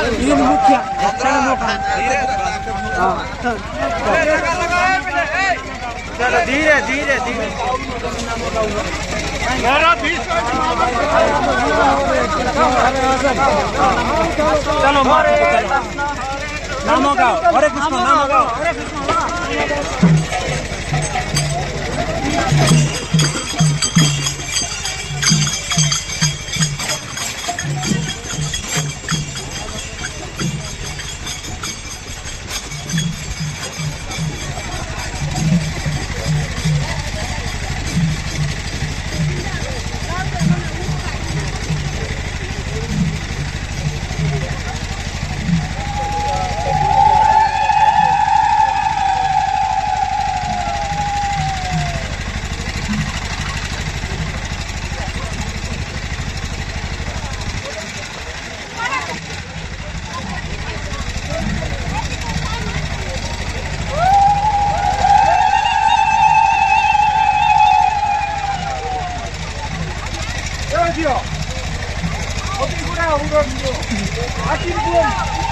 तीन मुखिया चलो धीरे धीरे धीरे चलो मारे नाम गाओ हरे कृष्ण नाम गाओ हरे कृष्ण 어디 그래 우리 아침 좀